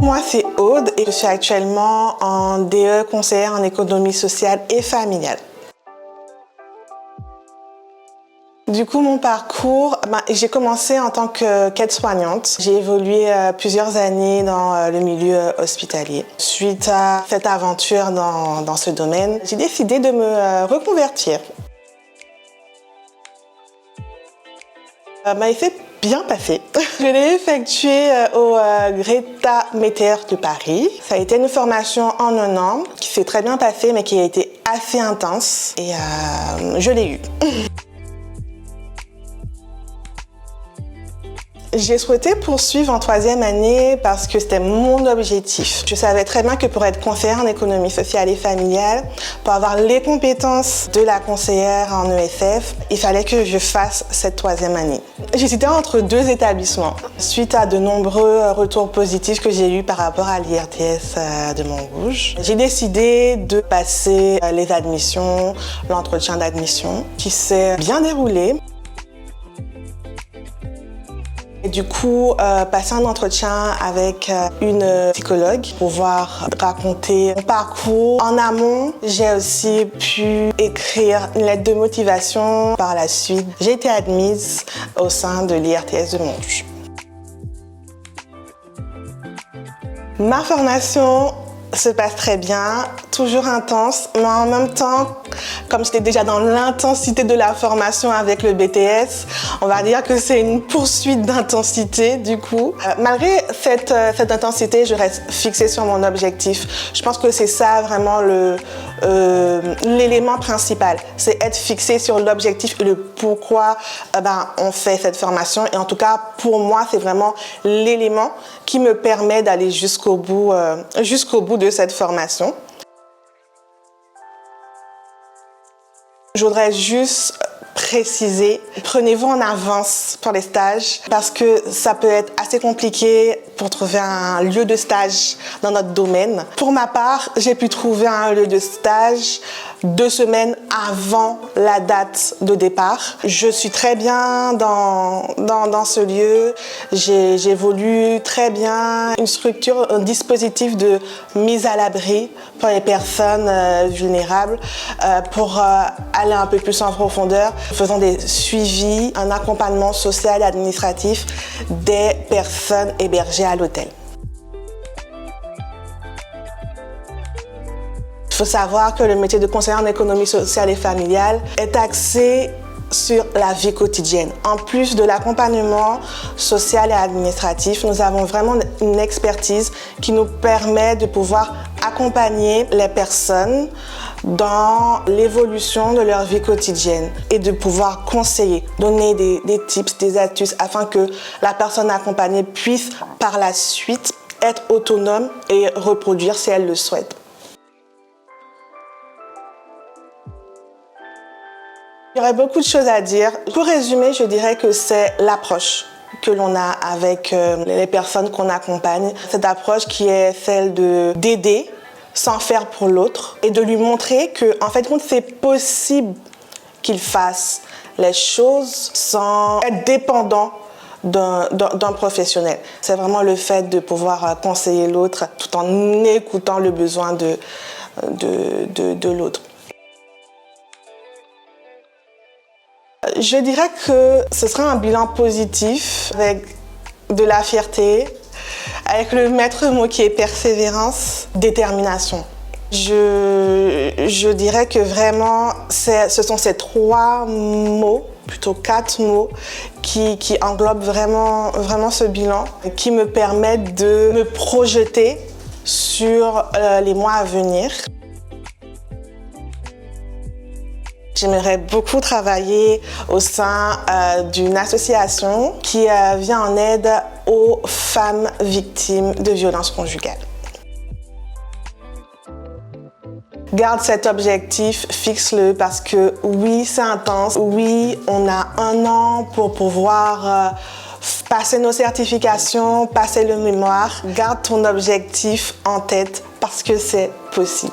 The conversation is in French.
Moi, c'est Aude et je suis actuellement en DE conseillère en économie sociale et familiale. Du coup, mon parcours, j'ai commencé en tant qu'aide-soignante. J'ai évolué plusieurs années dans le milieu hospitalier. Suite à cette aventure dans ce domaine, j'ai décidé de me reconvertir. Il s'est bien passé. Je l'ai effectué au Greta Metter de Paris. Ça a été une formation en 1 an qui s'est très bien passée mais qui a été assez intense et je l'ai eue. J'ai souhaité poursuivre en 3e année parce que c'était mon objectif. Je savais très bien que pour être conseillère en économie sociale et familiale, pour avoir les compétences de la conseillère en ESF, il fallait que je fasse cette 3e année. J'hésitais entre 2 établissements. Suite à de nombreux retours positifs que j'ai eus par rapport à l'IRTS de Montrouge, j'ai décidé de passer les admissions, l'entretien d'admission qui s'est bien déroulé. Et du coup, passer un entretien avec une psychologue pour pouvoir raconter mon parcours. En amont, j'ai aussi pu écrire une lettre de motivation. Par la suite, j'ai été admise au sein de l'IRTS de Montrouge. Ma formation se passe très bien, toujours intense, mais en même temps, comme j'étais déjà dans l'intensité de la formation avec le BTS, on va dire que c'est une poursuite d'intensité du coup. Malgré cette intensité, je reste fixée sur mon objectif. Je pense que c'est ça vraiment l'élément principal, c'est être fixé sur l'objectif et le pourquoi on fait cette formation. Et en tout cas, pour moi, c'est vraiment l'élément qui me permet d'aller jusqu'au bout de cette formation. Je voudrais juste préciser, prenez-vous en avance pour les stages parce que ça peut être assez compliqué pour trouver un lieu de stage dans notre domaine. Pour ma part, j'ai pu trouver un lieu de stage 2 semaines avant la date de départ. Je suis très bien dans ce lieu. J'évolue très bien. Une structure, un dispositif de mise à l'abri pour les personnes vulnérables pour aller un peu plus en profondeur. Faisons des suivis, un accompagnement social et administratif des personnes hébergées à l'hôtel. Il faut savoir que le métier de conseillère en économie sociale et familiale est axé sur la vie quotidienne. En plus de l'accompagnement social et administratif, nous avons vraiment une expertise qui nous permet de pouvoir accompagner les personnes dans l'évolution de leur vie quotidienne et de pouvoir conseiller, donner des tips, des astuces afin que la personne accompagnée puisse par la suite être autonome et reproduire si elle le souhaite. Il y aurait beaucoup de choses à dire. Pour résumer, je dirais que c'est l'approche que l'on a avec les personnes qu'on accompagne. Cette approche qui est celle d'aider sans faire pour l'autre et de lui montrer que, en fait, c'est possible qu'il fasse les choses sans être dépendant d'un professionnel. C'est vraiment le fait de pouvoir conseiller l'autre tout en écoutant le besoin de l'autre. Je dirais que ce sera un bilan positif avec de la fierté, avec le maître mot qui est persévérance, détermination. Je dirais que vraiment, ce sont ces 3 mots, plutôt 4 mots, qui englobent vraiment ce bilan, qui me permettent de me projeter sur les mois à venir. J'aimerais beaucoup travailler au sein d'une association qui vient en aide aux femmes victimes de violences conjugales. Garde cet objectif, fixe-le parce que oui, c'est intense. Oui, on a 1 an pour pouvoir passer nos certifications, passer le mémoire. Garde ton objectif en tête parce que c'est possible.